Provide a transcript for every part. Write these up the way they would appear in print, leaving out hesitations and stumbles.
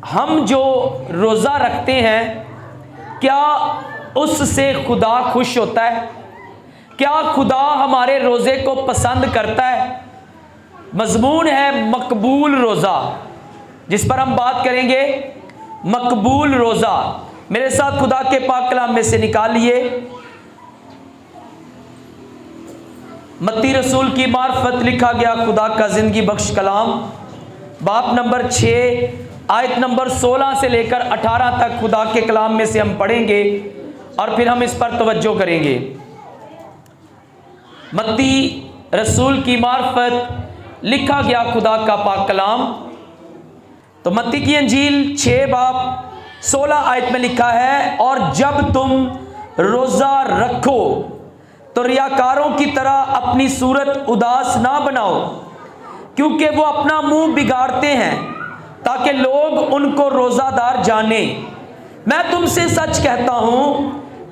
हम जो रोज़ा रखते हैं क्या उससे खुदा खुश होता है? क्या खुदा हमारे रोज़े को पसंद करता है? मज़मून है मकबूल रोज़ा, जिस पर हम बात करेंगे। मकबूल रोज़ा मेरे साथ खुदा के पाक कलाम में से निकालिए। मत्ती रसूल की मार्फत लिखा गया खुदा का ज़िंदगी बख्श कलाम, बाब नंबर 6 आयत नंबर 16 से लेकर 18 तक खुदा के कलाम में से हम पढ़ेंगे और फिर हम इस पर तवज्जो करेंगे। मत्ती रसूल की मार्फत लिखा गया खुदा का पाक कलाम। तो मत्ती की अंजील 6 बाब 16 आयत में लिखा है, और जब तुम रोज़ा रखो तो रियाकारों की तरह अपनी सूरत उदास ना बनाओ, क्योंकि वो अपना मुंह बिगाड़ते हैं ताकि लोग उनको रोज़ादार जाने। मैं तुमसे सच कहता हूं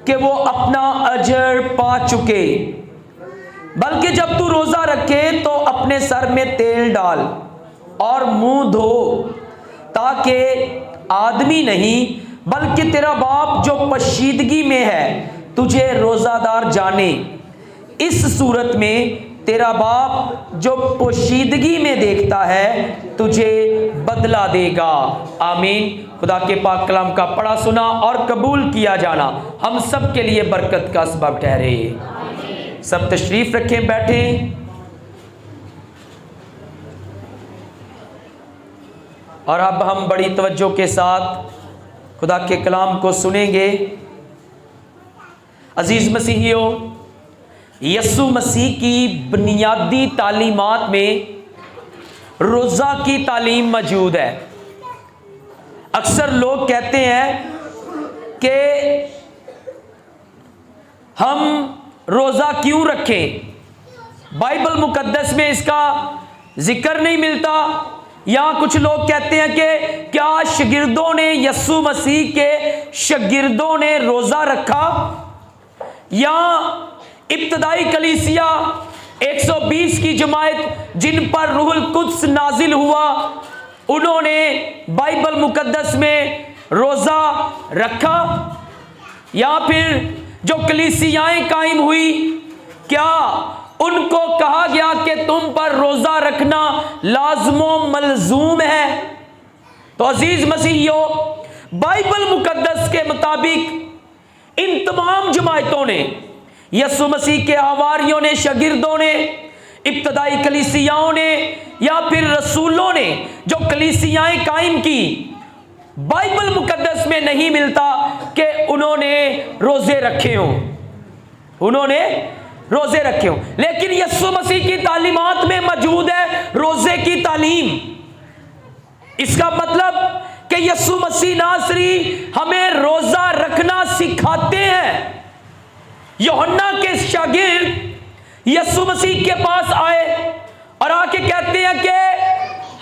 कि वो अपना अजर पा चुके। बल्कि जब तू रोज़ा रखे तो अपने सर में तेल डाल और मुंह धो, ताकि आदमी नहीं बल्कि तेरा बाप जो पशीदगी में है तुझे रोज़ादार जाने। इस सूरत में तेरा बाप जो पोशीदगी में देखता है तुझे बदला देगा। आमीन। खुदा के पाक कलाम का पढ़ा सुना और कबूल किया जाना हम सब के लिए बरकत का सबब ठहरे। सब तशरीफ रखें, बैठें। और अब हम बड़ी तवज्जो के साथ खुदा के कलाम को सुनेंगे। अजीज मसीहियों, यीशु मसीह की बुनियादी तालीमात में रोज़ा की तालीम मौजूद है। अक्सर लोग कहते हैं कि हम रोज़ा क्यों रखें, बाइबल मुकद्दस में इसका जिक्र नहीं मिलता। या कुछ लोग कहते हैं कि क्या शागिर्दों ने, यीशु मसीह के शागिर्दों ने रोज़ा रखा, या इब्तदाई कलीसिया 120 की जमात जिन पर रूहुल कुद्स नाजिल हुआ उन्होंने बाइबल मुकद्दस में रोज़ा रखा, या फिर जो कलीसियाएं कायम हुई क्या उनको कहा गया कि तुम पर रोज़ा रखना लाज़िमो मलजूम है? तो अजीज मसीहियों, बाइबल मुकद्दस के मुताबिक इन तमाम जमातों ने, यीशु मसीह के हवारियों ने, शागिर्दों ने, इब्तदाई कलीसियाओं ने या फिर रसूलों ने जो कलीसियाएं कायम की, बाइबल मुकद्दस में नहीं मिलता कि उन्होंने रोजे रखे हों, उन्होंने रोजे रखे हों। लेकिन यीशु मसीह की तालीमात में मौजूद है रोजे की तालीम। इसका मतलब कि यीशु मसीह नासरी हमें रोजा रखना सिखाते हैं। यूहन्ना के शागिर्द यीशु मसीह के पास आए और आके कहते हैं कि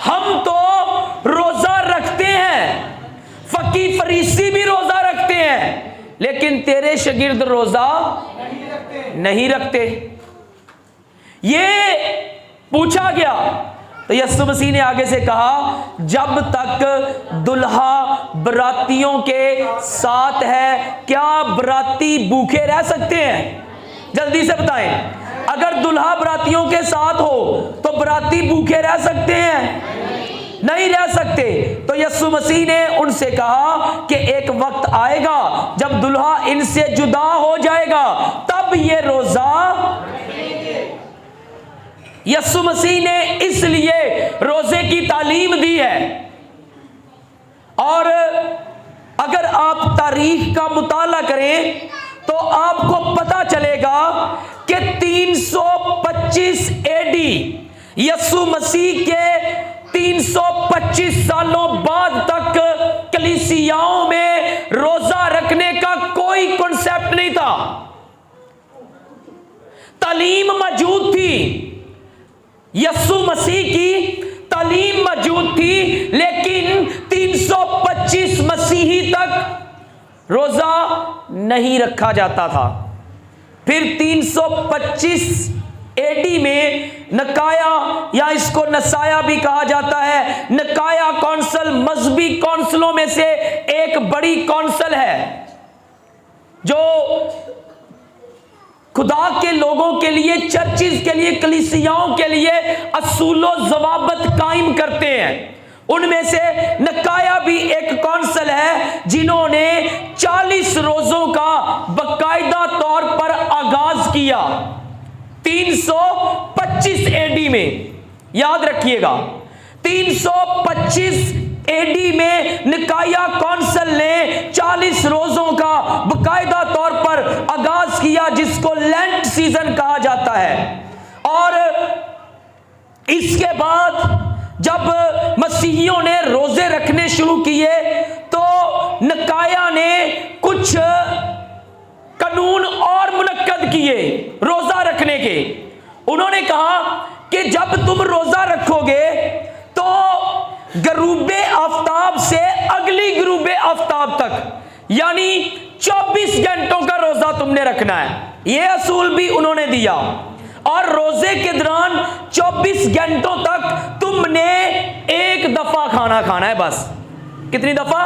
हम तो रोजा रखते हैं, फकीह फरीसी भी रोजा रखते हैं, लेकिन तेरे शागिर्द रोजा नहीं रखते। ये पूछा गया तो यीशु मसीह ने आगे से कहा, जब तक दुल्हा बरातियों के साथ है क्या बराती भूखे रह सकते हैं? जल्दी से बताएं, अगर दुल्हा बरातियों के साथ हो तो बराती भूखे रह सकते हैं? नहीं रह सकते। तो यीशु मसीह ने उनसे कहा कि एक वक्त आएगा जब दुल्हा इनसे जुदा हो जाएगा, तब ये रोजा। यीशु मसीह ने इसलिए रोजे की तालीम दी है। और अगर आप तारीख का मुताला करें तो आपको पता चलेगा कि 325 एडी यीशु मसीह के 325 सालों बाद तक कलीसियाओं में रोजा रखने का कोई कॉन्सेप्ट नहीं था। तालीम मौजूद थी, यीशु मसीह की तालीम मौजूद थी, लेकिन 325 मसीही तक रोजा नहीं रखा जाता था। फिर 325 एडी में नकाया, या इसको नसाया भी कहा जाता है, नकाया कौंसल मजहबी कौंसलों में से एक बड़ी कौंसल है जो खुदा के लोगों के लिए, चर्चिज के लिए, कलीसियाओं के लिए असूलो जवाबत कायम करते हैं। उनमें से निकाया भी एक कौंसल है जिन्होंने 40 रोजों का बाकायदा तौर पर आगाज किया 325 एडी में। याद रखिएगा 325 एडी में निकाया कौंसल ने 40 रोजों का बाकायदा तौर पर आगाज किया जिसको लेंट सीजन कहा जाता है। और इसके बाद जब मसीहियों ने रोजे रखने शुरू किए तो निकाया ने कुछ कानून और मुनक्कद किए रोजा रखने के। उन्होंने कहा कि जब तुम रोजा रखोगे तो गरूबे आफ्ताब से अगली गरूबे आफ्ताब तक यानी 24 घंटों का रोजा तुमने रखना है। यह असूल भी उन्होंने दिया। और रोजे के दौरान 24 घंटों तक तुमने एक दफा खाना खाना है बस। कितनी दफा?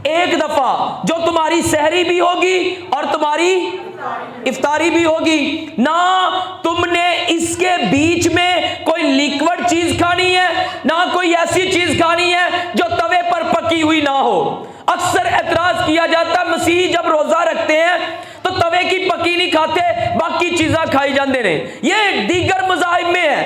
एक दफा, जो तुम्हारी सहरी भी होगी और तुम्हारी इफ्तारी भी होगी। ना तुमने इसके बीच में कोई लिक्विड चीज खानी है, ना कोई ऐसी चीज खानी है जो तवे पर पकी हुई ना हो। अक्सर एतराज किया जाता है मसीही जब रोजा रखते हैं तो तवे की पकी नहीं खाते, बाकी चीजें खाई जाते ने। ये दीगर मज़ाहिब में है।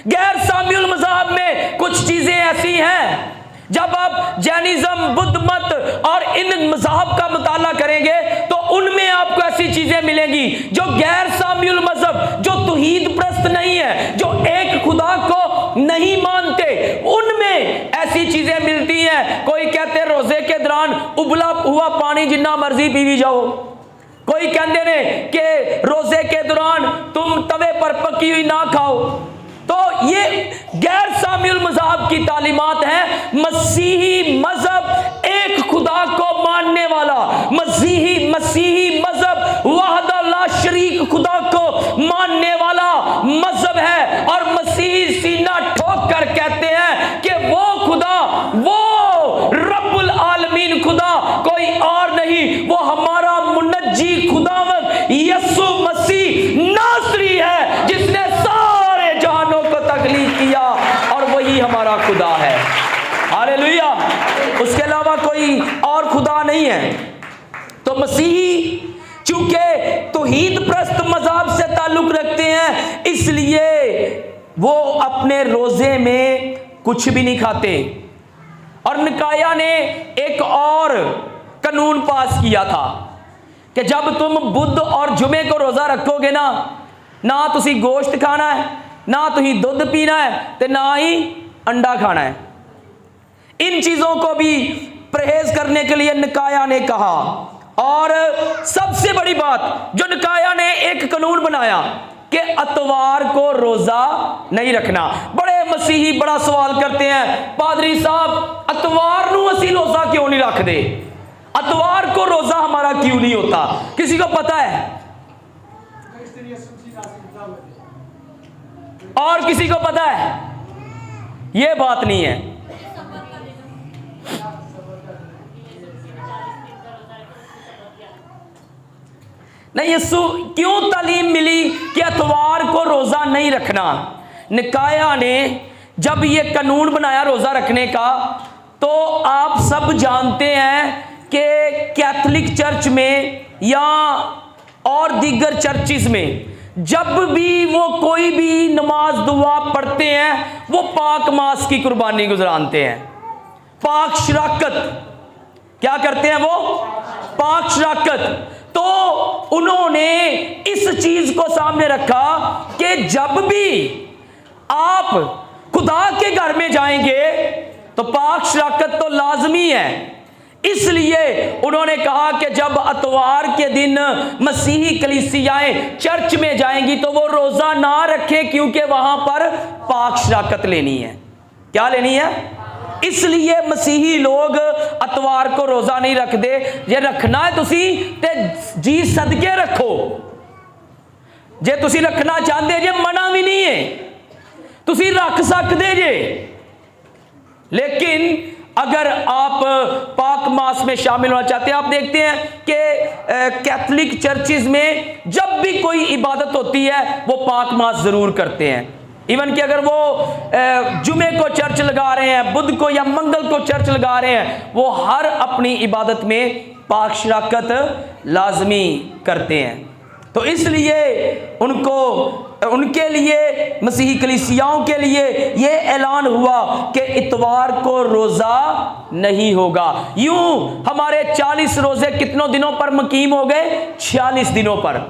गैर सामिउल मज़हब में कुछ चीजें ऐसी हैं। जब आप जैनिज्म, बुद्ध मत और इन मज़हब का मुताला करेंगे तो उनमें आपको ऐसी चीजें मिलेंगी जो गैर सामिउल मज़हब, जो तौहीद प्रस्त नहीं है, जो एक खुदा को नहीं मानते, उनमें ऐसी चीजें मिलती हैं। कोई कहते हैं रोजे के दौरान उबला हुआ पानी जितना मर्जी पी जाओ। कोई कहते ने कि रोजे के दौरान तुम तवे पर पकी हुई ना खाओ। तो ये गैर सामिउल मज़हब की तालीमात है। मसीही मजहब एक खुदा को मानने वाला, मसीही मजहब वहदा ला शरीक खुदा को मानने वाला मजहब है। और मसीही सीना ठोक कर कहते हैं कि वो खुदा, वो रब्बुल आलमीन खुदा कोई और नहीं, वो हमारा मुनज्जी खुदावंद यीशु मसीह नासरी है जिसने सारे जहानों को तखलीक किया और वही हमारा खुदा है। हालेलुया। उसके अलावा कोई और खुदा नहीं है। तो मसीही चूंकि तौहीद प्रस्त मज़हब से ताल्लुक रखते हैं इसलिए वो अपने रोजे में कुछ भी नहीं खाते। और निकाया ने एक और कानून पास किया था कि जब तुम बुध और जुमे को रोजा रखोगे ना तुसी गोश्त खाना है, ना तुसी दूध पीना है, ते ना ही अंडा खाना है। इन चीजों को भी परहेज करने के लिए निकाया ने कहा। और सबसे बड़ी बात जो निकाया ने एक कानून बनाया कि अतवार को रोजा नहीं रखना। बड़े मसीही बड़ा सवाल करते हैं, पादरी साहब अतवार नू असी रोजा क्यों नहीं रख दे, अतवार को रोजा हमारा क्यों नहीं होता? किसी को पता है? और किसी को पता है? यह बात नहीं है। नहीं, यीशु क्यों तालीम मिली कि अतवार को रोजा नहीं रखना? निकाया ने जब ये कानून बनाया रोजा रखने का, तो आप सब जानते हैं कि कैथोलिक चर्च में या और दीगर चर्चिस में जब भी वो कोई भी नमाज दुआ पढ़ते हैं वो पाक मास की कुर्बानी गुजरानते हैं। पाक शराकत क्या करते हैं वो? पाक शराकत। तो उन्होंने इस चीज को सामने रखा कि जब भी आप खुदा के घर में जाएंगे तो पाक शराकत तो लाजमी है। इसलिए उन्होंने कहा कि जब अतवार के दिन मसीही कलीसियाएं चर्च में जाएंगी तो वो रोजा ना रखें, क्योंकि वहां पर पाक शराकत लेनी है। क्या लेनी है? इसलिए मसीही लोग अतवार को रोजा नहीं रखते। जे रखना है तुसी ते जी सदके रखो, जे तुसी रखना चाहते जे मना भी नहीं है, तुसी रख सकते जे। लेकिन अगर आप पाक मास में शामिल होना चाहते हैं, आप देखते हैं कि कैथोलिक चर्चिज में जब भी कोई इबादत होती है वो पाक मास जरूर करते हैं। इवन कि अगर वो जुमे को चर्च लगा रहे हैं, बुध को या मंगल को चर्च लगा रहे हैं, वो हर अपनी इबादत में पाक शराकत लाजमी करते हैं। तो इसलिए उनके लिए, मसीही कलीसियाओं के लिए ये ऐलान हुआ कि इतवार को रोज़ा नहीं होगा। यूं हमारे 40 रोज़े कितनों दिनों पर मुकीम हो गए? 46 दिनों पर।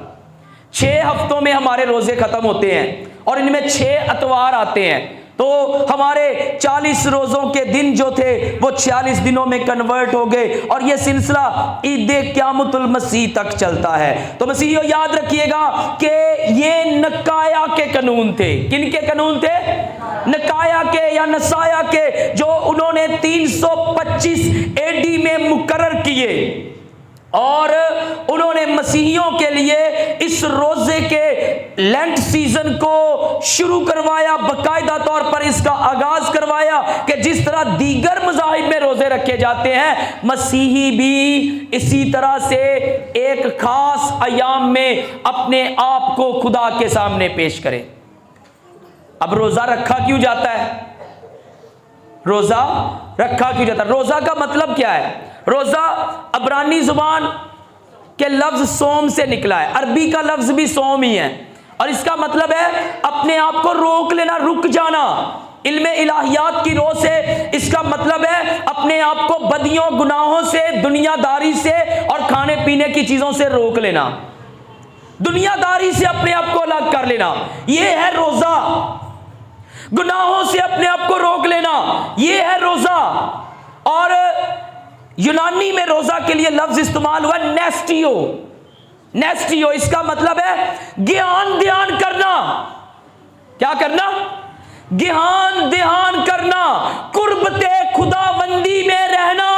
6 हफ्तों में हमारे रोज़े ख़त्म होते हैं और इनमें 6 अतवार आते हैं। तो हमारे 40 रोज़ों के दिन जो थे वो 46 दिनों में कन्वर्ट हो गए और ये सिलसिला ईद क़यामतुल मसीह तक चलता है। तो मसीहियों याद रखिएगा कि ये नकाया के कानून थे। किनके कानून थे? नकाया के या नसाया के, जो उन्होंने 325 एडी में मुकर्रर किए और उन्होंने मसीहियों के लिए इस रोजे के लेंट सीजन को शुरू करवाया, बाकायदा तौर पर इसका आगाज करवाया कि जिस तरह दीगर मज़ाहिब में रोजे रखे जाते हैं, मसीही भी इसी तरह से एक खास अयाम में अपने आप को खुदा के सामने पेश करें। अब रोजा रखा क्यों जाता है? रोजा रखा क्यों जाता है? रोजा का मतलब क्या है? रोजा अब्रानी जुबान के लफ्ज सोम से निकला है। अरबी का लफ्ज भी सोम ही है और इसका मतलब है अपने आप को रोक लेना, रुक जाना। इल्मे इलाहियात की रोह से इसका मतलब है अपने आप को बदियों, गुनाहों से, दुनियादारी से और खाने पीने की चीजों से रोक लेना, दुनियादारी से अपने आप को अलग कर लेना, यह है रोजा। गुनाहों से अपने आप को रोक लेना, यह है रोजा। और यूनानी में रोजा के लिए लफ्ज इस्तेमाल हुआ नेस्टियो। नेस्टियो इसका मतलब है ज्ञान ध्यान करना। क्या करना? ज्ञान ध्यान करना, कुर्बते खुदाबंदी में रहना,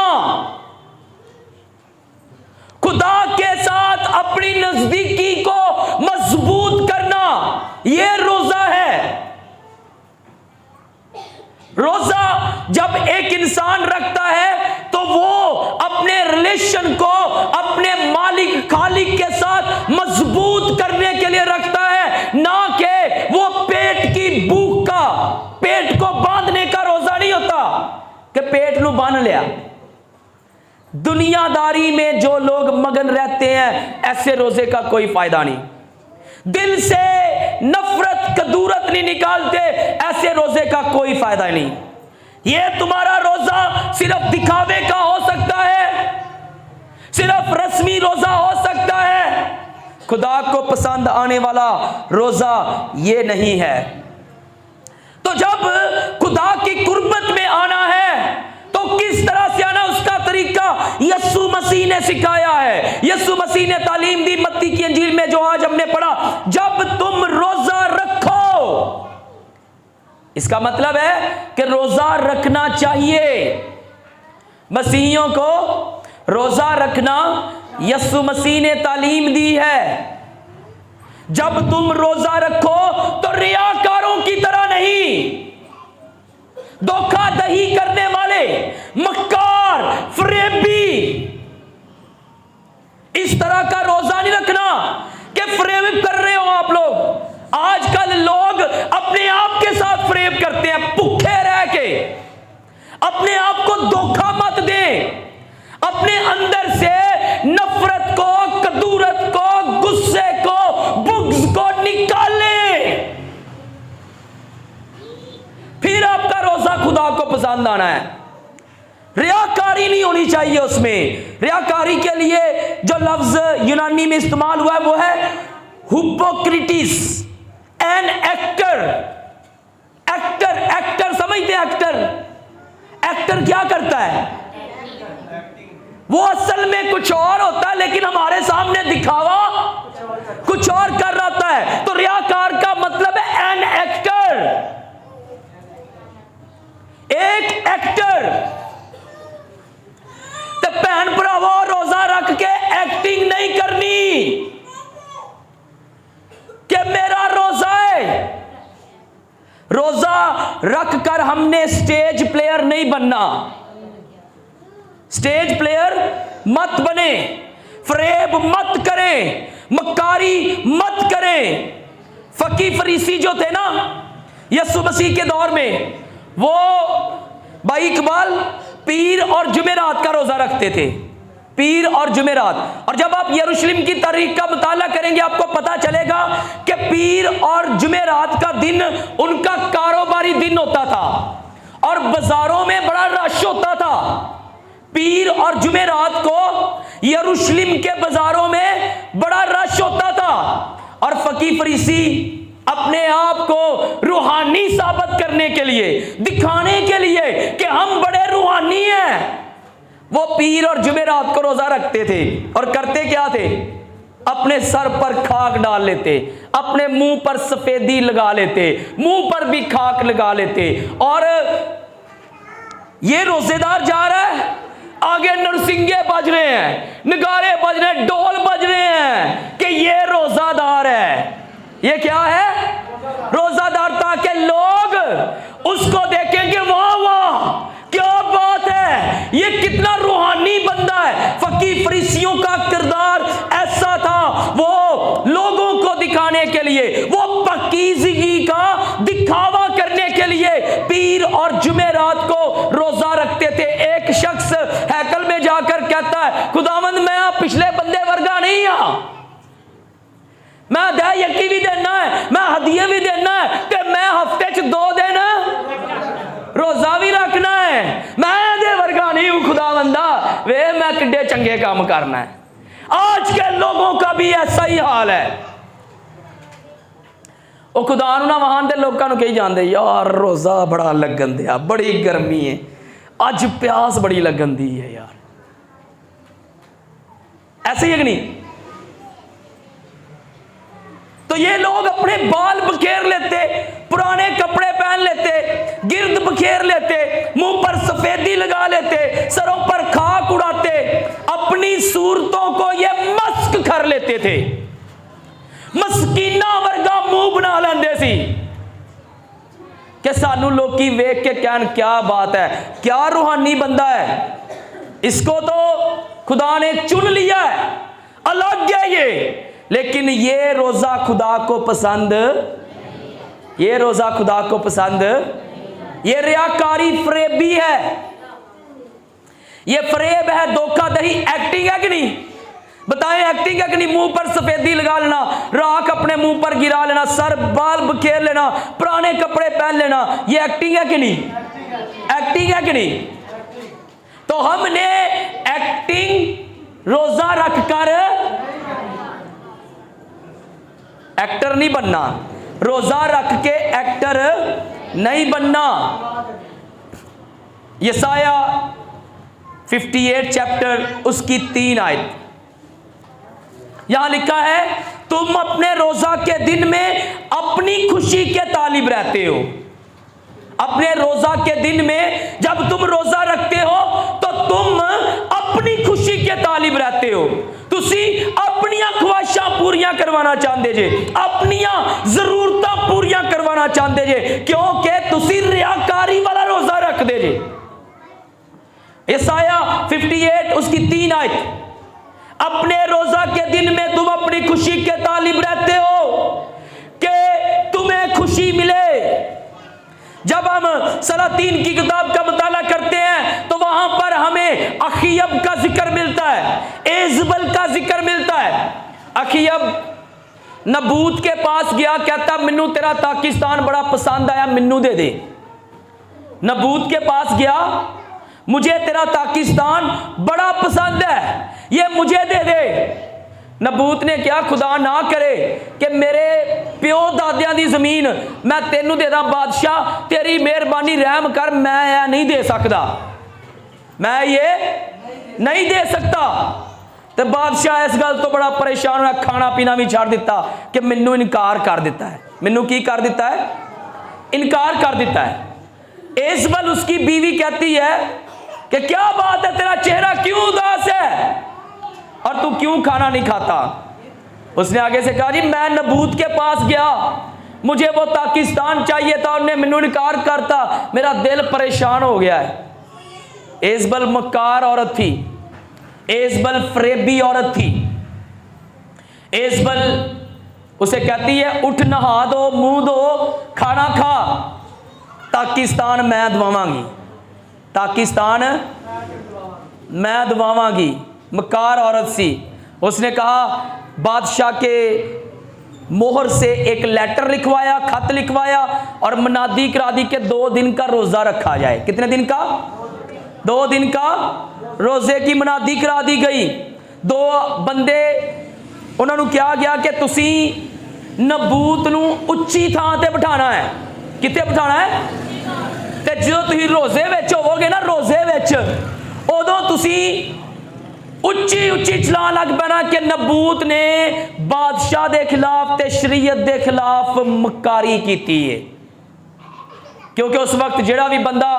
खुदा के साथ अपनी नजदीकी को मजबूत करना, यह रोजा है। रोजा जब एक इंसान रखता है तो वो अपने रिलेशन को अपने मालिक खालिक के साथ मजबूत करने के लिए रखता है, ना कि वो पेट की भूख का, पेट को बांधने का रोजा नहीं होता कि पेट ਨੂੰ बांध लिया। दुनियादारी में जो लोग मगन रहते हैं, ऐसे रोजे का कोई फायदा नहीं। दिल से नफरत कदूरत नहीं निकालते, ऐसे रोजे का कोई फायदा नहीं। यह तुम्हारा रोजा सिर्फ दिखावे का हो सकता है, सिर्फ रस्मी रोजा हो सकता है। खुदा को पसंद आने वाला रोजा ये नहीं है। तो जब खुदा की कुर्बत में आना है तो किस तरह से आना, उसका तरीका यीशु मसीह ने सिखाया है। यीशु मसीह ने तालीम दी मत्ती की इंजील में, जो आज हमने पढ़ा, जब तुम रोजा रखो। इसका मतलब है कि रोजा रखना चाहिए। मसीहियों को रोजा रखना यीशु मसीह ने तालीम दी है। जब तुम रोजा रखो तो रियाकारों की तरह नहीं, धोखा दही करने वाले, मक्कार, फरेबी, इस तरह का रोजा नहीं रखना कि फरेब कर रहे हो आप लोग। आजकल लोग अपने आप के साथ फरेब करते हैं, भूखे रह के। अपने आप को धोखा मत दें, अपने अंदर से नफरत को, कदूरत को, गुस्से को, बुग़्ज़ को निकालें, फिर आपका रोजा खुदा को पसंद आना है। रियाकारी नहीं होनी चाहिए उसमें। रियाकारी के लिए जो लफ्ज यूनानी में इस्तेमाल हुआ है वो है हुपोक्रिटिस, एन एक्टर। एक्टर, एक्टर समझते हैं? एक्टर, एक्टर क्या करता है? वो असल में कुछ और होता है, लेकिन हमारे सामने दिखावा कुछ और कर रहा है। तो रियाकार का मतलब है एन एक्टर, एक एक्टर। तो भैन भरावो, रोजा रख के एक्टिंग नहीं करनी कि मेरा रोजा है। रोजा रख कर हमने स्टेज प्लेयर नहीं बनना। स्टेज प्लेयर मत बने, फ्रेब मत करें, मक्कारी मत करें। फकी फरीसी जो थे ना यीशु मसीह के दौर में, वो भाई इकबाल पीर और जुमेरात का रोजा रखते थे, पीर और जुमेरात। और जब आप यरूशलेम की तारीख का मुताला करेंगे आपको पता चलेगा कि पीर और जुमेरात का दिन उनका कारोबारी दिन होता था और बाजारों में बड़ा रश होता था। पीर और जुमेरात को यरूशलेम के बाजारों में बड़ा रश होता था और फकी फरीसी अपने आप को रूहानी साबित करने के लिए, दिखाने के लिए कि हम बड़े रूहानी हैं, वो पीर और जुमेरात को रोजा रखते थे। और करते क्या थे? अपने सर पर खाक डाल लेते, अपने मुंह पर सफेदी लगा लेते, मुंह पर भी खाक लगा लेते। और ये रोजेदार जा रहा है, आगे नरसिंगे बज रहे हैं, नगारे बज रहे हैं, ढोल बज रहे हैं कि ये रोजादार है। ये क्या है? रोजादार, ताकि लोग उसको देखेंगे, वाह वाह क्या बात है, ये कितना रूहानी बंदा है। फकीर फरीसियों का किरदार ऐसा था, वो लोगों को दिखाने के लिए, वो पाकीज़गी का दिखावा करने के लिए पीर और जुमेरात को रोजा रखते थे। एक शख्स हैकल में जाकर कहता है, खुदावंद मैं आप पिछले बंदे वर्गा नहीं आ, मैं अध्याय यकी भी देना है, मैं हदिये भी देना है, कि मैं हफ्ते च 2 दिन रोजा भी रखना है, मैं दे वर्गा नहीं हूं खुदावंदा, वे मैं किड्डे चंगे काम करना है। आज के लोगों का भी ऐसा ही हाल है। वो खुदा ना वहां दे लोगों को कही जाते, यार रोजा बड़ा लगन दिया, बड़ी गर्मी है, अज प्यास बड़ी लगन दी है यार, ऐसे ही है कि नहीं? तो ये लोग अपने बाल बखेर लेते, पुराने कपड़े पहन लेते, गिर्द बखेर लेते, मुंह पर सफेदी लगा लेते, सरों पर खाक उड़ाते, अपनी सूरतों को ये मस्क कर लेते थे, मस्कीना वर्गा मुंह बना लेंदे सी कि सानू लोकी वेख के कहन क्या बात है, क्या रूहानी बंदा है, इसको तो खुदा ने चुन लिया है, अलग है ये। लेकिन ये रोजा खुदा को पसंद, ये रोजा खुदा को पसंद, ये रियाकारी फरेबी है, ये फरेब है, धोखाधड़ी, एक्टिंग है कि नहीं? बताएं एक्टिंग है कि नहीं? मुंह पर सफेदी लगा लेना, राख अपने मुंह पर गिरा लेना, सर बाल बखेर लेना, पुराने कपड़े पहन लेना, ये एक्टिंग है कि नहीं? एक्टिंग है कि नहीं? तो हमने एक्टिंग रोजा रखकर एक्टर नहीं बनना, रोजा रख के एक्टर नहीं बनना। यसाया 58 चैप्टर उसकी 3 आयत, यहां लिखा है, तुम अपने रोजा के दिन में अपनी खुशी के तालिब रहते हो। अपने रोजा के दिन में जब तुम रोजा रखते हो तो तुम अपनी खुशी के तालिब रहते हो, तुसी अपनिया ख्वाहिशां पूरियां करवाना चाहते जे, अपनिया जरूरतां पूरियां करवाना चाहते जे, क्योंकि तुसी रियाकारी वाला रोजा रख दे जे। यसाया 58 उसकी 3 आयत, अपने रोजा के दिन में तुम अपनी खुशी के तालिब रहते हो कि तुम्हें खुशी मिले। जब हम सलातीन की किताब का मुताला करते हैं तो वहां पर हमें अखीयब का जिक्र मिलता है, एजबल का जिक्र मिलता है। अखीयब नबूत के पास गया, कहता मैनू तेरा पाकिस्तान बड़ा पसंद आया, मैनू दे दे। नबूत के पास गया, मुझे तेरा पाकिस्तान बड़ा पसंद है, ये मुझे दे दे। नबूत ने क्या, खुदा ना करे कि मेरे प्यो दादियां दी जमीन मैं तेनू दे दा, बादशाह तेरी मेहरबानी रहम कर, मैं यह नहीं दे सकता, मैं ये नहीं दे सकता। तो बादशाह इस गल तो बड़ा परेशान हुआ, खाना पीना भी छाड़ दिता कि मैनू इनकार कर दिता है। मैनू की कर दिता है? इनकार कर दिता है। एजबल उसकी बीवी कहती है कि क्या बात है, तेरा चेहरा क्यों उदास है और तू क्यों खाना नहीं खाता? उसने आगे से कहा, जी मैं नबूत के पास गया, मुझे वो पाकिस्तान चाहिए था, उन्हें मैनू इनकार करता, मेरा दिल परेशान हो गया है। एजबल मक्कार औरत थी, एजबल फरेबी औरत थी। एजबल उसे कहती है उठ नहा दो, मुंह दो, खाना खा, पाकिस्तान मैं दवावांगी, पाकिस्तान मैं दवावांगी। मक्कार औरत सी। उसने कहा बादशाह के मोहर से एक लेटर लिखवाया, खत लिखवाया और मनादी करा दी कि 2 दिन का रोजा रखा जाए। कितने दिन का? 2 दिन का रोजे की मनादी करा दी गई। 2 बंदे उन्होंने क्या गया कि तुसी नबूत नू उच्ची थां ते बिठाना है। कित्थे बिठाना है? ते जो तुसी रोजे विच होवोगे ना, रोजे विच उदों तुसी उच्ची उच्ची चला लग पैना कि नबूत ने बादशाह के खिलाफ ते शरीयत के खिलाफ मक्कारी की है। क्योंकि उस वक्त जेड़ा भी बंदा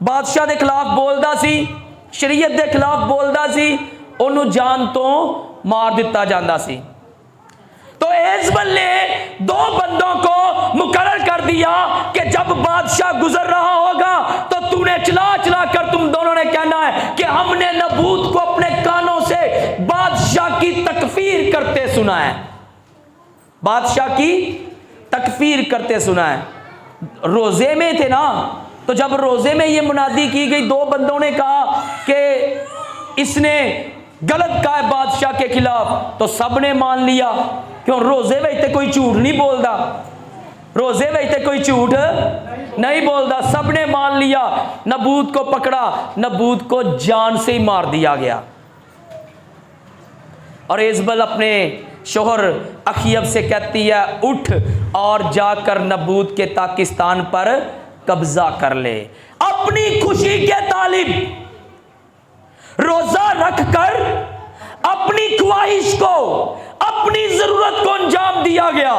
बादशाह के खिलाफ बोलता सी, शरीयत के खिलाफ बोलता सी, उन्होंने जान तो मार दिता जाता सी। तो एजबल ने 2 बंदों को मुकर्रर कर दिया कि जब बादशाह गुजर रहा होगा तो तूने चला चला कर तुम दोनों ने कहना है कि हमने नबूत को अपने कानों से बादशाह की तकफीर करते सुना है, बादशाह की तकफीर करते सुना है। रोजे में थे ना, तो जब रोजे में ये मुनादी की गई, 2 बंदों ने कहा कि इसने गलत कहा है बादशाह के खिलाफ, तो सबने मान लिया। क्यों? रोजे में कोई झूठ नहीं बोलता, रोजे में कोई झूठ नहीं बोलता। सबने मान लिया, नबूत को पकड़ा, नबूत को जान से ही मार दिया गया। और एजबल अपने शोहर अखियब से कहती है उठ और जाकर नबूत के पाकिस्तान पर कब्जा कर ले। अपनी खुशी के तालिब रोजा रखकर अपनी ख्वाहिश को, अपनी जरूरत को अंजाम दिया गया।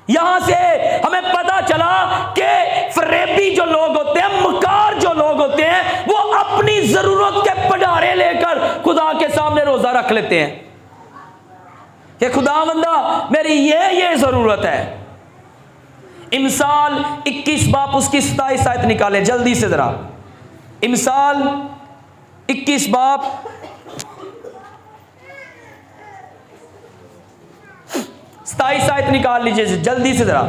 यहां से हमें पता चला कि फरेबी जो लोग होते हैं, मकार जो लोग होते हैं, वो अपनी जरूरत के भंडारे लेकर खुदा के सामने रोजा रख लेते हैं कि खुदावंदा मेरी ये जरूरत है। इमसाल 21 बाप उसकी 27 आयत निकाले जल्दी से जरा। इमसाल 21 बाप 27 आयत निकाल लीजिए जल्दी से जरा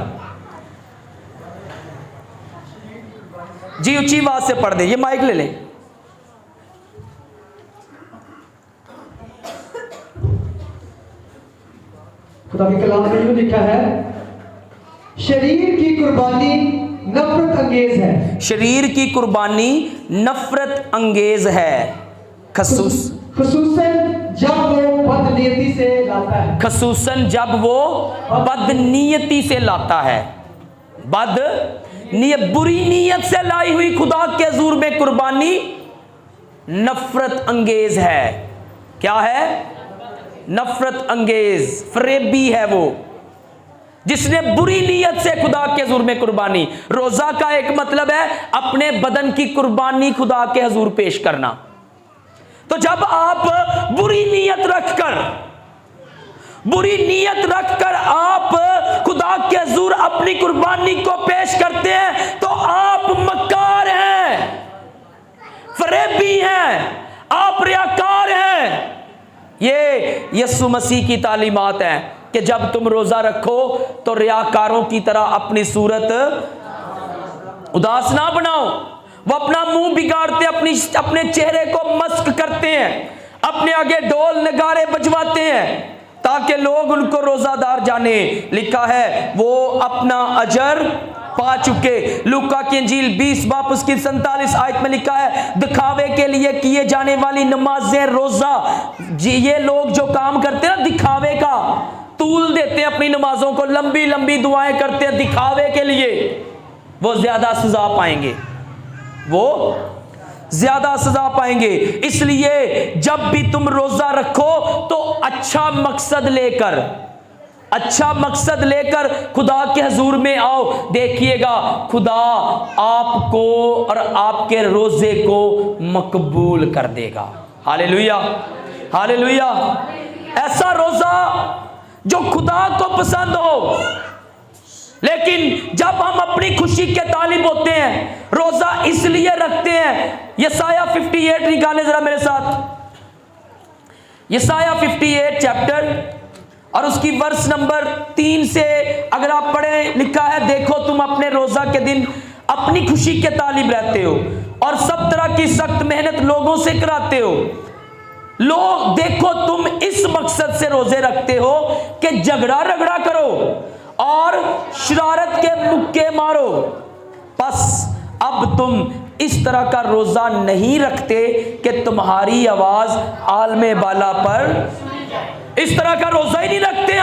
जी, ऊंची आवाज से पढ़ दे, ये माइक ले लें। खुदा के कलाम में यूं लिखा है, शरीर की कुर्बानी नफरत अंगेज है, शरीर की कुर्बानी नफरत अंगेज है, खसूसन जब वो बदनीयती से लाता है, खसूसन जब वो बदनीयती से लाता है। बुरी नीयत से लाई हुई खुदा के हुजूर में कुर्बानी नफरत अंगेज है। क्या है? नफरत अंगेज, फरेबी है वो जिसने बुरी नीयत से खुदा के हुजूर में कुर्बानी। रोजा का एक मतलब है अपने बदन की कुर्बानी खुदा के हुजूर पेश करना। तो जब आप बुरी नीयत रखकर आप खुदा के हुजूर अपनी कुर्बानी को पेश करते हैं तो आप मक्कार हैं, फरेबी हैं, आप रियाकार हैं। ये यीशु मसीह की तालीमात है कि जब तुम रोजा रखो तो रियाकारों की तरह अपनी सूरत उदास ना बनाओ। वो अपना मुंह बिगाड़ते, अपने चेहरे को मस्क करते हैं, अपने आगे ढोल नगारे बजवाते हैं ताकि लोग उनको रोजादार जाने। लिखा है वो अपना अजर पा चुके। लूका की इंजील 20 बाप उसकी 47 आयत में लिखा है, दिखावे के लिए किए जाने वाली नमाजें, रोजा, ये लोग जो काम करते हैं ना दिखावे का, तूल देते हैं अपनी नमाजों को, लंबी लंबी दुआएं करते हैं दिखावे के लिए, वो ज्यादा सजा पाएंगे, वो ज्यादा सजा पाएंगे। इसलिए जब भी तुम रोजा रखो तो अच्छा मकसद लेकर खुदा के हुजूर में आओ। देखिएगा खुदा आपको और आपके रोजे को मकबूल कर देगा। Hallelujah, hallelujah. ऐसा रोजा जो खुदा को पसंद हो। लेकिन जब हम अपनी खुशी के तालिब होते हैं, रोजा इसलिए रखते हैं। यसाया 58 निकाले जरा मेरे साथ, यसाया 58 चैप्टर और उसकी वर्ष नंबर 3 से अगर आप पढ़ें, लिखा है, देखो तुम अपने रोजा के दिन अपनी खुशी के तालिब रहते हो और सब तरह की सख्त मेहनत लोगों से कराते हो। लोग देखो तुम इस मकसद से रोजे रखते हो कि झगड़ा रगड़ा करो और शरारत के मुक्के मारो। बस अब तुम इस तरह का रोजा नहीं रखते कि तुम्हारी आवाज आलमे बाला पर, इस तरह का रोजा ही नहीं रखते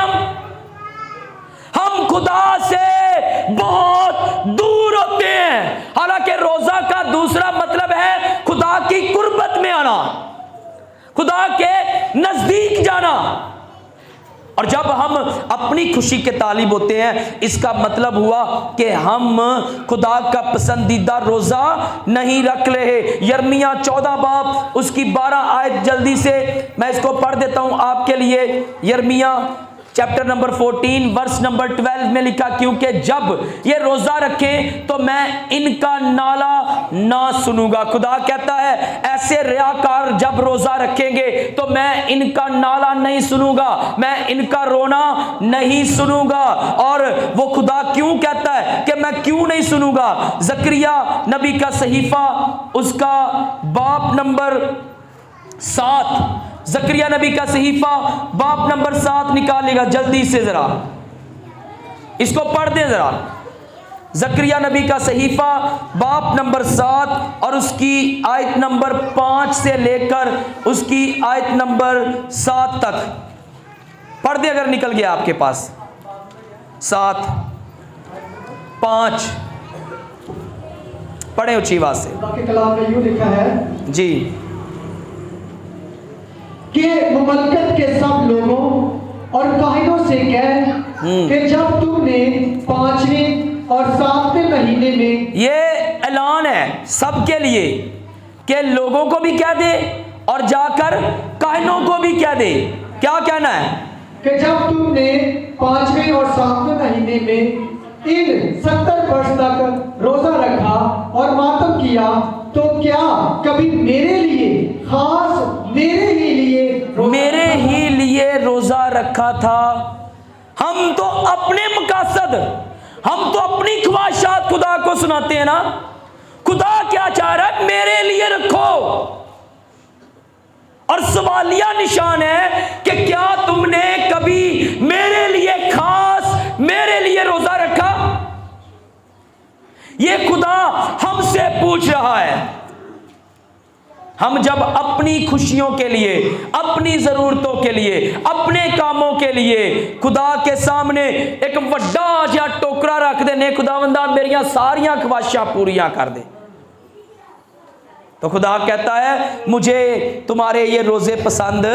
हम खुदा से बहुत दूर होते हैं। हालांकि रोजा का दूसरा मतलब है खुदा की कुर्बत में आना, खुदा के नजदीक जाना। और जब हम अपनी खुशी के तालिब होते हैं, इसका मतलब हुआ कि हम खुदा का पसंदीदा रोजा नहीं रख रहे। यिर्मयाह 14 बाब उसकी 12 आयत, जल्दी से मैं इसको पढ़ देता हूं आपके लिए। यिर्मयाह चैप्टर नंबर 14 वर्स नंबर 12 में लिखा, क्योंकि जब ये रोजा रखें तो मैं इनका नाला ना सुनूंगा। खुदा कहता है ऐसे रियाकार जब रोजा रखेंगे तो मैं इनका नाला नहीं सुनूंगा, मैं इनका रोना नहीं सुनूंगा। और वो खुदा क्यों कहता है कि मैं क्यों नहीं सुनूंगा? जकरिया नबी का सहीफा उसका बाब नंबर 7, जकरिया नबी का सहीफा बाप नंबर 7 निकालेगा जल्दी से, जरा इसको पढ़ दे जरा। जकरिया नबी का सहीफा बाप नंबर 7 और उसकी आयत नंबर 5 से लेकर उसकी आयत नंबर 7 तक पढ़ दे अगर निकल गया आपके पास। 7, 5 पढ़े ऊंची आवाज से। बाकी कलाम में यूं लिखा है जी कि मुमलकत के सब लोगों और काहिनों से कह कि जब तुमने 5वें और 7वें महीने में, ये ऐलान है सबके लिए कि लोगों को भी कह दे और जाकर काहिनों को भी कह दे। क्या कहना है? कि जब तुमने 5वें और 7वें महीने में इन 70 वर्ष तक रोजा रखा और मातम किया, तो क्या कभी मेरे लिए खास मेरे ही लिए रोजा रखा था? हम तो अपने मकासद, हम तो अपनी ख्वाहिशात खुदा को सुनाते हैं ना। खुदा क्या चाह रहा है? मेरे लिए रखो। और सवालिया निशान है कि क्या तुमने कभी मेरे लिए खास मेरे लिए रोजा रखा? ये खुदा हमसे पूछ रहा है। हम जब अपनी खुशियों के लिए, अपनी जरूरतों के लिए, अपने कामों के लिए खुदा के सामने एक वड्डा जिहा टोकरा रख देने, खुदावंदा मेरियां सारियां ख्वाहिशां पूरियां कर दे, तो खुदा कहता है मुझे तुम्हारे ये रोजे पसंद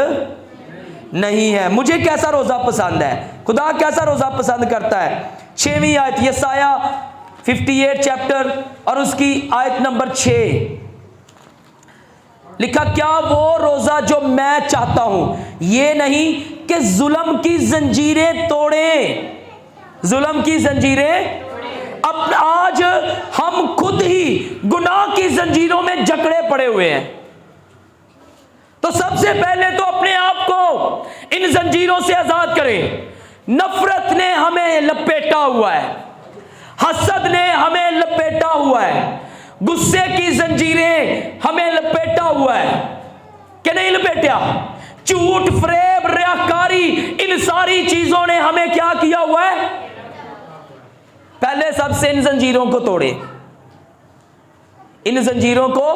नहीं है। मुझे कैसा रोजा पसंद है? खुदा कैसा रोजा पसंद करता है? 6वीं आयत, यसाया 58 चैप्टर और उसकी आयत नंबर 6 लिखा, क्या वो रोजा जो मैं चाहता हूं ये नहीं कि जुल्म की जंजीरें तोड़े, जुल्म की जंजीरें। अब आज हम खुद ही गुनाह की जंजीरों में जकड़े पड़े हुए हैं। तो सबसे पहले तो अपने आप को इन जंजीरों से आजाद करें। नफरत ने हमें लपेटा हुआ है, हसद ने हमें लपेटा हुआ है, गुस्से की जंजीरें हमें लपेटा हुआ है कि नहीं लपेटा? झूठ, फरेब, रियाकारी, इन सारी चीजों ने हमें क्या किया हुआ है? पहले सबसे इन जंजीरों को तोड़े, इन जंजीरों को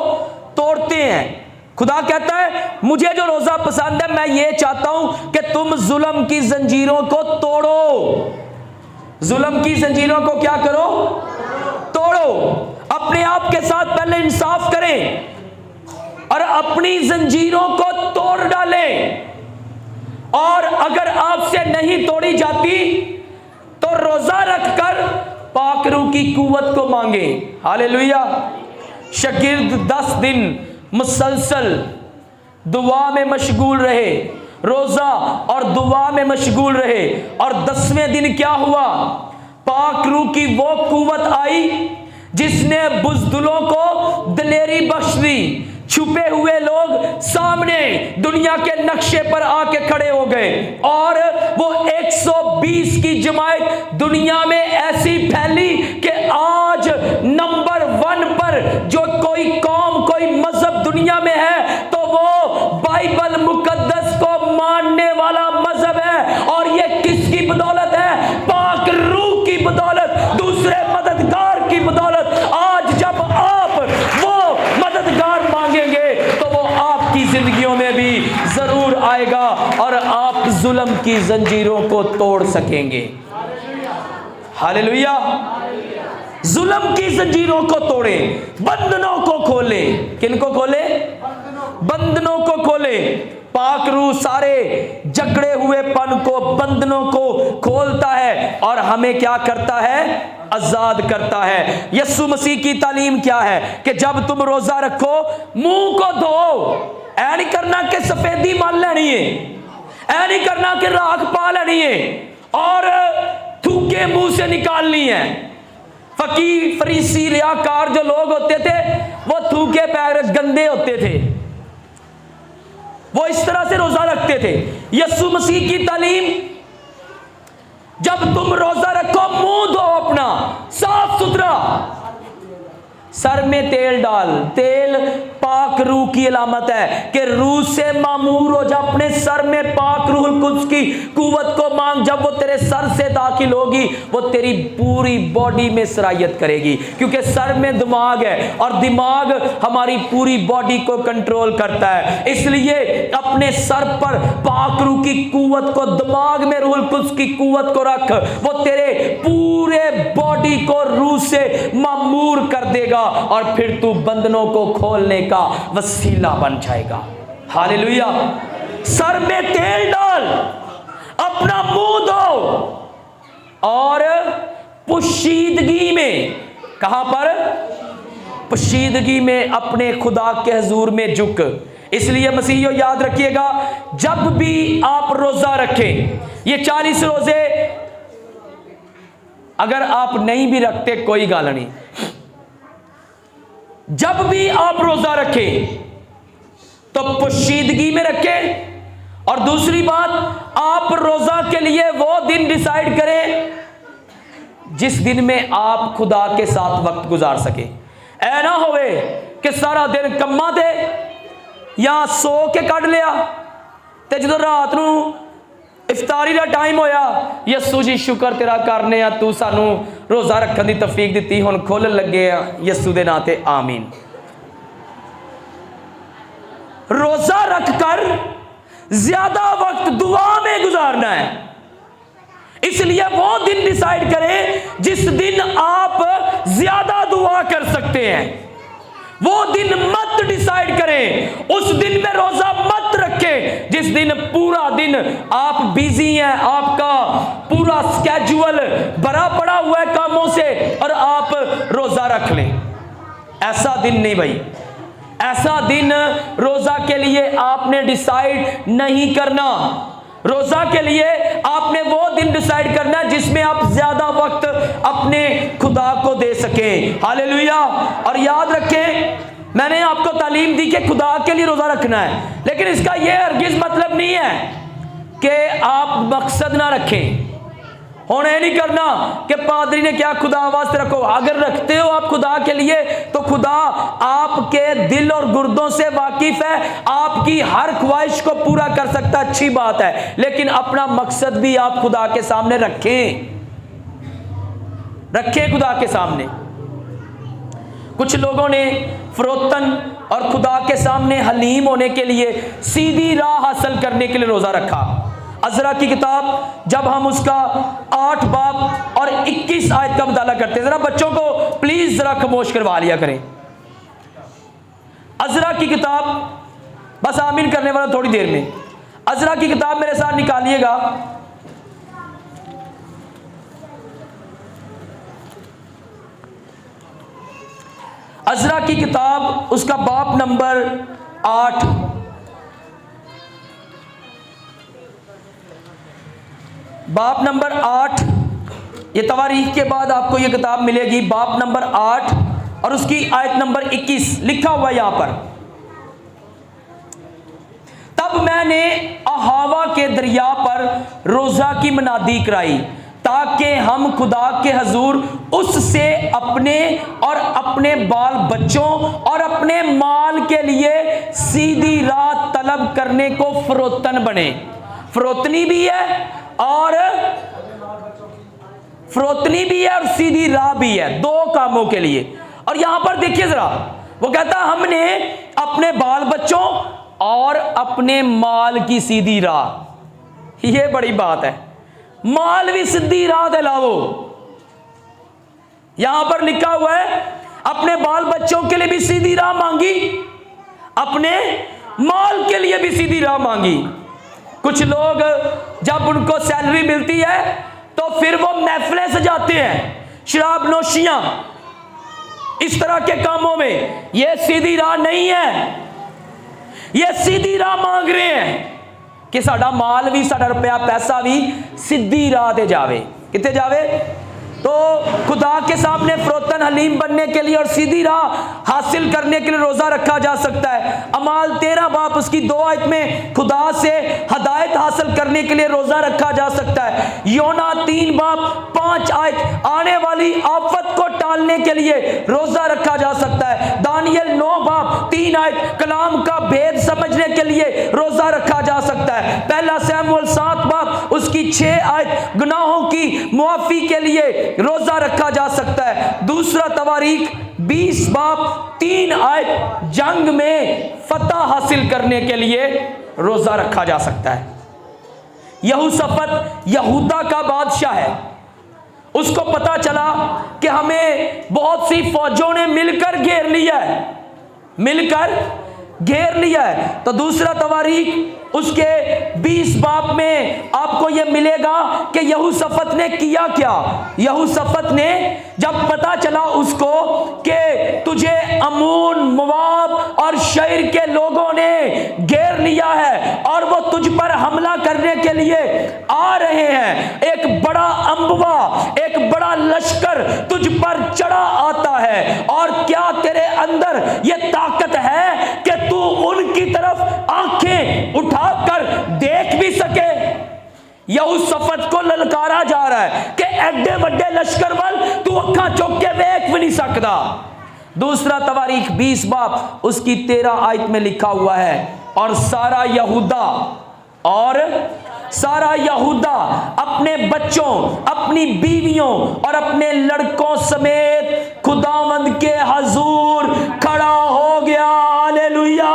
तोड़ते हैं। खुदा कहता है मुझे जो रोजा पसंद है, मैं ये चाहता हूं कि तुम जुल्म की जंजीरों को तोड़ो। जुल्म की जंजीरों को क्या करो? तोड़ो। अपने आप के साथ पहले इंसाफ करें और अपनी जंजीरों को तोड़ डालें। और अगर आपसे नहीं तोड़ी जाती तो रोजा रखकर पाक रूह की कुव्वत को मांगे। हालेलुया। शागिर्द 10 दिन मुसलसल दुआ में मशगूल रहे, रोजा और दुआ में मशगूल रहे, और 10वें दिन क्या हुआ? पाक रूह की वो कुव्वत आई जिसने बुज़दिलों को दिलेरी बख्श दी। छुपे हुए लोग सामने दुनिया के नक्शे पर आके खड़े हो गए और वो 120 की जमात दुनिया में ऐसी फैली कि आज नंबर 1 पर जो कोई कौम, कोई मजहब दुनिया में है तो वो बाइबल मुकद्दस को मानने वाला मजहब है। और ये किसकी बदौलत है? पाक रूह की बदौलत, दूसरे मददगार की बदौलत। आज जब आप वो मददगार मांगेंगे तो वो आपकी जिंदगियों में भी जरूर आएगा और आप जुल्म की जंजीरों को तोड़ सकेंगे। हालेलुया। जुल्म की जंजीरों को तोड़े, बंधनों को खोले। किनको खोले? बंधनों को खोले। पाक रूह सारे जकड़े हुए पन को, बंधनों को खोलता है और हमें क्या करता है? आजाद करता है। यीशु मसीह की तालीम क्या है कि जब तुम रोजा रखो मुंह को धो। ऐ नहीं करना कि सफेदी मान लेनी है, ऐ नहीं करना कि राख पा लेनी है और थूके मुंह से निकालनी है। फकीर, फरीसी, रियाकार जो लोग होते थे वो थूके पैर गंदे होते थे, वो इस तरह से रोजा रखते थे। यीशु मसीह की तालीम, जब तुम रोजा रखो मुंह धो अपना साफ सुथरा, सर में तेल डाल। तेल पाक रूह की अलामत है कि रूह से मामूर हो जा। अपने सर में पाक रूह कुद्स की कुव्वत को मांग। जब वो तेरे सर से दाखिल होगी वो तेरी पूरी बॉडी में सरायत करेगी, क्योंकि सर में दिमाग है और दिमाग हमारी पूरी बॉडी को कंट्रोल करता है। इसलिए अपने सर पर पाक रूह की कुव्वत को, दिमाग में रूह कुद्स की कुव्वत को रख। वो तेरे पूरे बॉडी को रूह से मामूर कर देगा और फिर तू बंधनों को खोलने का वसीला बन जाएगा। हालेलुया। सर में तेल डाल, अपना मुंह धो और पोशीदगी में, कहां पर? पोशीदगी में अपने खुदा के हुजूर में झुक। इसलिए मसीहियों याद रखिएगा, जब भी आप रोजा रखें, ये 40 रोजे अगर आप नहीं भी रखते कोई गाल नहीं, जब भी आप रोजा रखें तो पोशीदगी में रखें। और दूसरी बात, आप रोजा के लिए वो दिन डिसाइड करें जिस दिन में आप खुदा के साथ वक्त गुजार सके। ऐ ना होवे कि सारा दिन कम्मा दे या सो के कट लिया ते जो रात नूं इफ्तारी का टाइम होया, यस्सू जी शुक्र तेरा करने आ, तू सानू रोजा रखने की तौफीक दी, हुण खोलन लगे आ, यस्सू दे नां ते आमीन। रोजा रखकर ज्यादा वक्त दुआ में गुजारना है। इसलिए वो दिन डिसाइड करें जिस दिन आप ज्यादा दुआ कर सकते हैं। वो दिन मत डिसाइड करें, उस दिन में रोजा मत रखें जिस दिन पूरा दिन आप बिजी हैं, आपका पूरा स्केड्यूल भरा पड़ा हुआ है कामों से और आप रोजा रख लें। ऐसा दिन नहीं भाई, ऐसा दिन रोजा के लिए आपने डिसाइड नहीं करना। रोजा के लिए आपने वो दिन डिसाइड करना है जिसमें आप ज्यादा वक्त अपने खुदा को दे सकें। हालेलुया। और याद रखें, मैंने आपको तालीम दी कि खुदा के लिए रोजा रखना है, लेकिन इसका यह हरगिज मतलब नहीं है कि आप मकसद ना रखें। हुण ये नहीं करना कि पादरी ने क्या खुदा वास्ते रखो। अगर रखते हो आप खुदा के लिए तो खुदा आपके दिल और गुर्दों से वाकिफ है, आपकी हर ख्वाहिश को पूरा कर सकता, अच्छी बात है, लेकिन अपना मकसद भी आप खुदा के सामने रखें, रखें खुदा के सामने। कुछ लोगों ने फरोतन और खुदा के सामने हलीम होने के लिए, सीधी राह हासिल करने के लिए रोजा रखा। अज़रा की किताब जब हम उसका 8 बाब और 21 आयत का मुताला करते हैं, जरा बच्चों को प्लीज जरा खामोश करवा लिया करें। अज़रा की किताब, बस आमीन करने वाला थोड़ी देर में। अज़रा की किताब मेरे साथ निकालिएगा। अज़रा की किताब उसका बाब नंबर 8, बाब नंबर 8 ये तवारीख के बाद आपको ये किताब मिलेगी, बाब नंबर 8 और उसकी आयत नंबर 21, लिखा हुआ यहां पर, तब मैंने अहावा के दरिया पर रोजा की मनादी कराई ताकि हम खुदा के हजूर उससे अपने और अपने बाल बच्चों और अपने माल के लिए सीधी राह तलब करने को फरोतन बने। फरोतनी भी है और सीधी राह भी है, दो कामों के लिए। और यहां पर देखिए जरा, वो कहता हमने अपने बाल बच्चों और अपने माल की सीधी राह, ये बड़ी बात है, माल भी सीधी राह दिलाओ। यहां पर लिखा हुआ है अपने बाल बच्चों के लिए भी सीधी राह मांगी, अपने माल के लिए भी सीधी राह मांगी। कुछ लोग जब उनको सैलरी मिलती है तो फिर वो महफिलें सजाते हैं, शराब नोशियां, इस तरह के कामों में। ये सीधी राह नहीं है, ये सीधी राह मांग रहे हैं कि साडा माल भी, साडा रुपया पैसा भी सीधी राह ते जावे। कितने जावे? तो खुदा के सामने फरोतन हलीम बनने के लिए और सीधी राह हासिल करने के लिए रोजा रखा जा सकता है। अमाल 13 बाब उसकी 2 आयत में खुदा से हदायत हासिल करने के लिए रोजा रखा जा सकता है। योना 3 बाब 5 आयत आने वाली आफत को टालने के लिए रोजा रखा जा सकता है। दानियल 9 बाब 3 आयत कलाम का भेद समझने के लिए रोजा रखा जा सकता है। पहला सैमुअल 7 बाब उसकी 6 आयत गुनाहों की मुआफी के लिए रोजा रखा जा सकता है। दूसरा तवारीख 20 बाब 3 आयत जंग में फतह हासिल करने के लिए रोजा रखा जा सकता है। यहूसफत यहूदा का बादशाह है, उसको पता चला कि हमें बहुत सी फौजों ने मिलकर घेर लिया है, तो दूसरा तवारीख उसके 20 बाब में आपको यह मिलेगा कि यहूसफत ने किया क्या। यहूसफत ने जब पता चला उसको कि तुझे अमून, मोआब और शहर के लोगों ने घेर लिया है और वो तुझ पर हमला करने के लिए आ रहे हैं, एक बड़ा अंबवा, एक बड़ा लश्कर तुझ पर चढ़ा आता है, और क्या तेरे अंदर यह ताकत है कि तू उनकी तरफ आंखें उठाकर देख भी सके। यहूसफत को ललकारा जा रहा है कि एडे बड़े लश्कर वाल तू अखा चुक के देख भी नहीं सकता। दूसरा तवारीख 20 बाब उसकी 13 आयत में लिखा हुआ है, और सारा यहूदा अपने बच्चों, अपनी बीवियों और अपने लड़कों समेत खुदावंद के हजूर खड़ा हो गया। हालेलुया।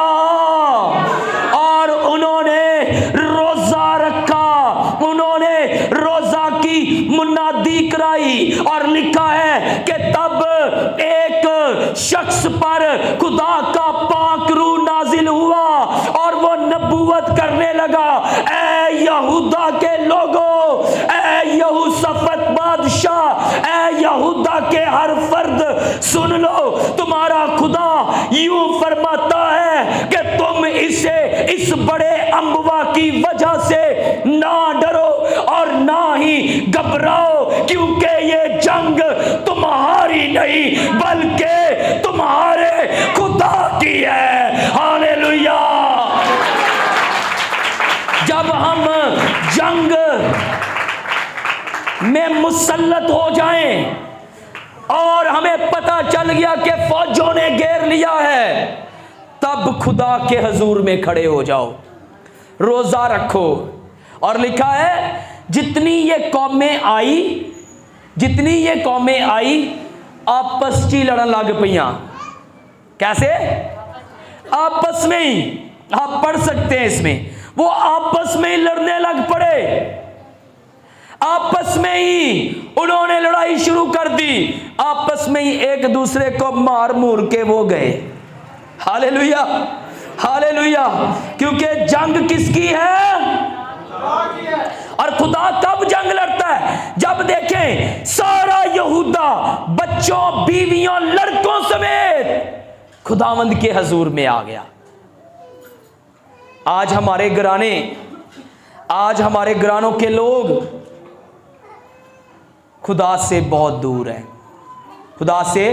और उन्होंने रोजा रखा, उन्होंने रोजा की मुनादी कराई, और लिखा है कि तब एक शख्स पर खुदा का पाक रूह नाजिल हुआ और वो नबूवत करने लगा, ऐ यहूदा के लोगों, ऐ यहूसफत बादशाह, ऐ यहूदा के हर फर्द सुन लो, तुम्हारा खुदा यूं फरमाता है कि तुम इस बड़े अम्बवा की वजह से ना डरो और ना ही घबराओ, क्योंकि ये जंग तुम्हारी नहीं बल्कि तुम्हारे खुदा की है। हालेलुया। जब हम जंग में मुसल्लत हो जाएं और हमें पता चल गया कि फौजों ने घेर लिया है, तब खुदा के हजूर में खड़े हो जाओ, रोजा रखो। और लिखा है जितनी ये कौमें आई आपस ची लड़न लग पईयां। कैसे? आपस में ही, आप पढ़ सकते हैं इसमें, वो आपस में ही लड़ने लग पड़े, आपस में ही उन्होंने लड़ाई शुरू कर दी, आपस में ही एक दूसरे को मार मूर के वो गए। Hallelujah, hallelujah. क्योंकि जंग किसकी है? और खुदा कब जंग लड़ता है? जब देखें सारा यहूदा बच्चों, बीवियों, लड़कों समेत खुदावंद के हजूर में आ गया। आज हमारे घरानों के लोग खुदा से बहुत दूर है, खुदा से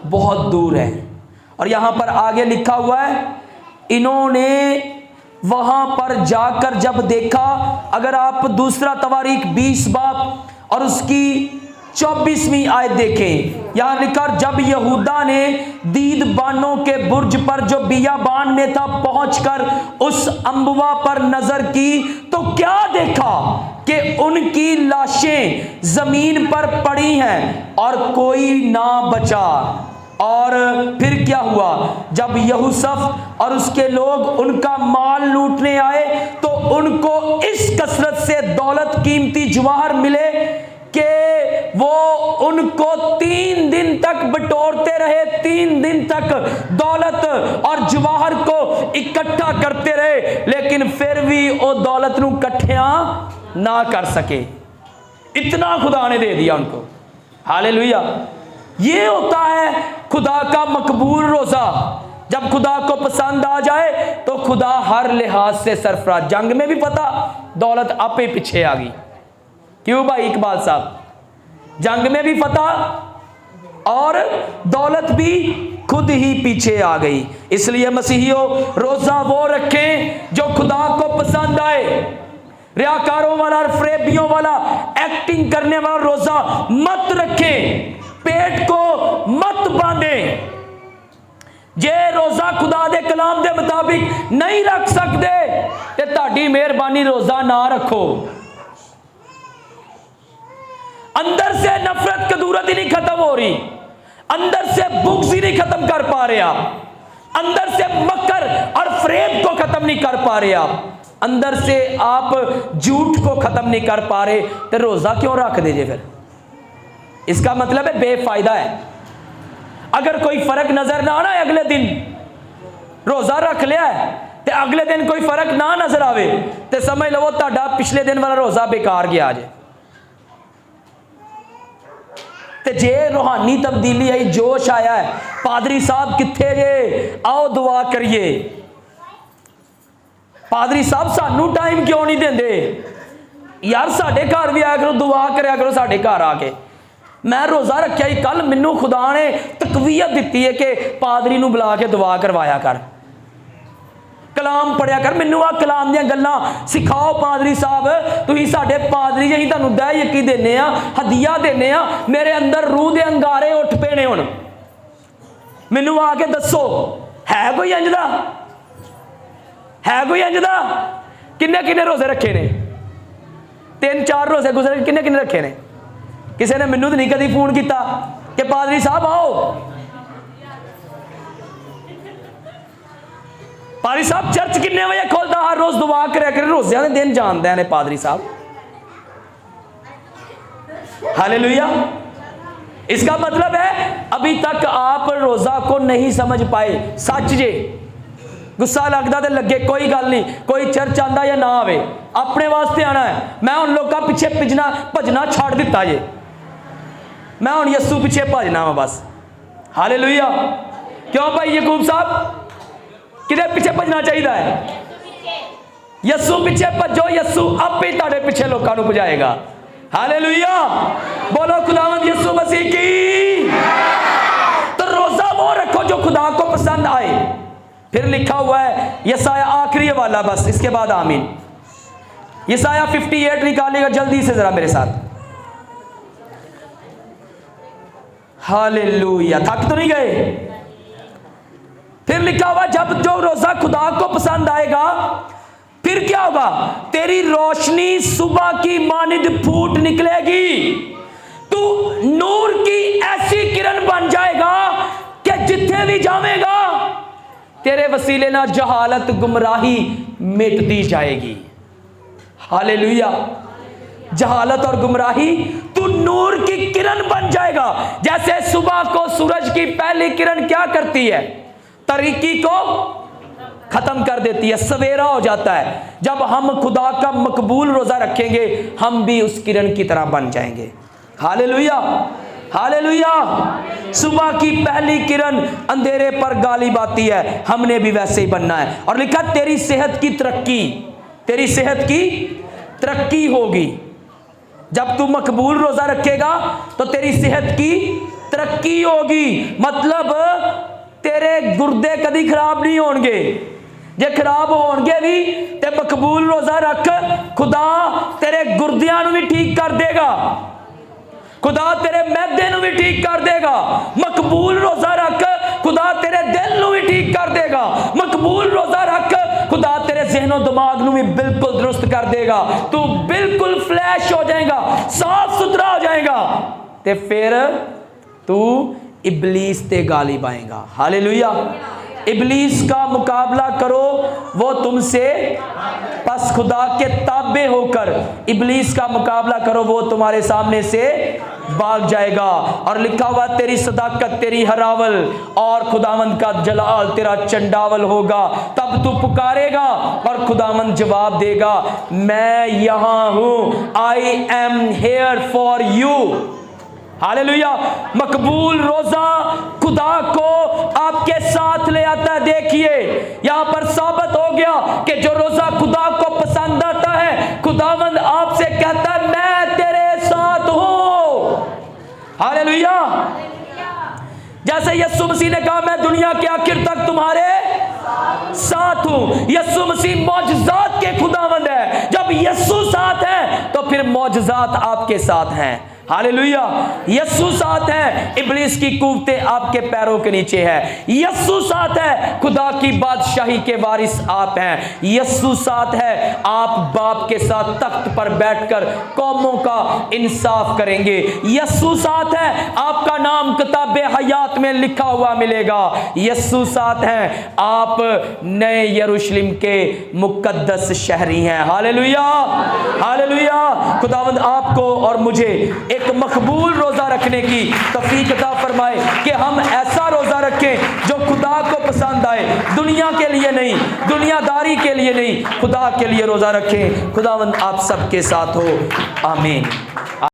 बहुत दूर है। और यहां पर आगे लिखा हुआ है, इन्होंने वहां पर जाकर जब देखा, अगर आप दूसरा तवारीख 20 बाब और उसकी 24वीं आयत देखें, यहां लिखा, जब यहूदा ने दीदबानों के बुर्ज पर जो बियाबान में था पहुंचकर उस अम्बुआ पर नजर की, तो क्या देखा कि उनकी लाशें जमीन पर पड़ी हैं और कोई ना बचा। और फिर क्या हुआ, जब यहूसफ और उसके लोग उनका माल लूटने आए तो उनको इस कसरत से दौलत कीमती जवाहर मिले कि वो उनको 3 दिन तक बटोरते रहे, 3 दिन तक दौलत और जवाहर को इकट्ठा करते रहे, लेकिन फिर भी वो दौलत नू इकट्ठिया ना कर सके। इतना खुदा ने दे दिया उनको। हालेलुया। ये होता है खुदा का मकबूल रोजा। जब खुदा को पसंद आ जाए तो खुदा हर लिहाज से सरफराज। जंग में भी पता, दौलत आप ही पीछे आ गई। क्यों भाई इकबाल साहब? जंग में भी पता और दौलत भी खुद ही पीछे आ गई। इसलिए मसीहियों, रोजा वो रखें जो खुदा को पसंद आए। रियाकारों वाला और फरेबियों वाला, एक्टिंग करने वाला रोजा मत रखें। पेट को मत बांधे। जे रोजा खुदा दे कलाम दे मुताबिक नहीं रख सकते ते ताड़ी मेहरबानी रोजा ना रखो। अंदर से नफरत कदूरत ही नहीं खत्म हो रही, अंदर से बुग्ज ही नहीं खत्म कर पा रहे आप, अंदर से मकर और फरेब को खत्म नहीं कर पा रहे आप, अंदर से आप झूठ को खत्म नहीं कर पा रहे, तो रोजा क्यों रख दीजिए? फिर इसका मतलब है बेफायदा है। अगर कोई फर्क नजर ना आना अगले दिन रोजा रख लिया है तो अगले दिन कोई फर्क ना नजर आवे तो समझ लो ताड़ा पिछले दिन वाला रोजा बेकार गया आज। ते जे रूहानी तब्दीली आई, जोश आया है, पादरी साहब किथे जे, आओ दुआ करिए। पादरी साहब सानू टाइम क्यों नहीं देंदे यार? साडे घर भी आया करो, दुआ करया करो साडे घर आके। मैं रोजा रखा ही कल, मैनू खुदा ने तकवीयत दी है कि पादरी नू बुला के दुआ करवाया कर, कलाम पढ़िया कर, मैनू आ कलाम दियां गल्लां सिखाओ। पादरी साहब तुसीं साडे पादरी जी, तुहानू दह यकी देने आ, हदिया देने आ। मेरे अंदर रूह दे अंगारे उठ पे ने। हुण मैनू आके दसो, है कोई इंज दा? है कोई इंज दा? किन्ने किन्ने रोजे रखे ने? 3-4 रोजे गुजरे, किन्ने किन्ने रखे ने? किसी ने मैनू तो नहीं कभी फोन किया कि पादरी साहब आओ। पादरी साहब चर्च किन्ने बजे खोलता? हर रोज दुआ करे करे, रोज़ियां दे दिन जानते हैं पादरी साहब। हालेलुया। इसका मतलब है अभी तक आप रोजा को नहीं समझ पाए। सच जे गुस्सा लगता तो लगे, कोई गल नहीं, कोई चर्च आंदा या ना आवे, अपने वास्ते आना है। मैं उन लोगों पीछे भजना छाड़ दिता जे, मैं हूं यस्सू पीछे भजना वा बस। हालेलुया। क्यों भाई यकूब साहब, किधे पीछे भजना चाहिए है? यस्सू पीछे भजो, यस्सू आप ही ताड़े पीछे लोगों को भजाएगा। हालेलुया। बोलो खुदावंद यस्सू मसीह की। तो रोजा वो रखो जो खुदा को पसंद आए। फिर लिखा हुआ है यसाया, आखिरी वाला बस, इसके बाद आमीन। यसाया 58 निकालेगा जल्दी से जरा मेरे साथ। हालेलुया। थक तो नहीं गए? फिर लिखा हुआ जब जो रोजा खुदा को पसंद आएगा फिर क्या होगा? तेरी रोशनी सुबह की मानिंद फूट निकलेगी, तू नूर की ऐसी किरण बन जाएगा कि जिथे भी जावेगा तेरे वसीले ना जहालत गुमराही मिटती जाएगी। हालेलुया। जहालत और गुमराही, तू नूर की किरण बन जाएगा। जैसे सुबह को सूरज की पहली किरण क्या करती है? तरीकी को खत्म कर देती है, सवेरा हो जाता है। जब हम खुदा का मकबूल रोजा रखेंगे हम भी उस किरण की तरह बन जाएंगे। हालेलुया। हालेलुया। सुबह की पहली किरण अंधेरे पर गालिब आती है, हमने भी वैसे ही बनना है। और लिखा तेरी सेहत की तरक्की, तेरी सेहत की तरक्की होगी। जब तू मकबूल रोजा रखेगा तो तेरी सेहत की तरक्की होगी, मतलब तेरे गुर्दे कभी खराब नहीं होंगे। जे खराब होंगे भी ते मकबूल रोजा रख, खुदा तेरे गुर्दियां भी ठीक कर देगा, खुदा तेरे मैदे भी ठीक कर देगा। मकबूल रोजा रख, खुदा तेरे दिल भी ठीक कर देगा। मकबूल रोजा रख, खुदा तेरे ज़हनो दिमाग भी बिल्कुल दुरुस्त कर देगा। तू बिल्कुल फ्लैश हो जाएगा, साफ सुथरा हो जाएगा, ते फिर तू इबलीस ते गालिब आएगा। हालेलुया। इबलीस का मुकाबला करो, वो तुमसे, बस खुदा के ताबे होकर इबलीस का मुकाबला करो, वो तुम्हारे सामने से भाग जाएगा। और लिखा हुआ तेरी सदाकत तेरी हरावल और खुदावंद का जलाल तेरा चंडावल होगा। तब तू पुकारेगा और खुदावंद जवाब देगा, मैं यहां हूं, I am here for you. Hallelujah. मकबूल रोजा खुदा को आपके साथ ले आता है। देखिए यहां पर साबित हो गया कि जो रोजा खुदा को पसंद आता है, खुदावंद आपसे कहता है मैं तेरे साथ हूं। हालेलुया। जैसे यीशु मसीह ने कहा मैं दुनिया के आखिर तक तुम्हारे साथ हूं। यीशु मसीह मौजज़ात के खुदावंद है। जब यीशु साथ है तो फिर मौजज़ात आपके साथ हैं। हालेलुया। यीशु साथ है, इब्लीस की कुव्वतें आपके पैरों के नीचे है। यीशु साथ है, खुदा की बादशाही के वारिस आप हैं। यीशु साथ है, आप बाप के साथ तख्त पर बैठकर कौमों का इंसाफ करेंगे। यीशु साथ है, आपका नाम किताबे हयात में लिखा हुआ मिलेगा। यीशु साथ है, आप नए यरूशलेम के मुकद्दस शहरी हैं। हालेलुया। हालेलुया। खुदावंद आपको और मुझे एक मकबूल रोजा रखने की तौफीक अता फरमाए कि हम ऐसा रोजा रखें जो खुदा को पसंद आए। दुनिया के लिए नहीं, दुनियादारी के लिए नहीं, खुदा के लिए रोजा रखें। खुदावंद आप सबके साथ हो। आमीन।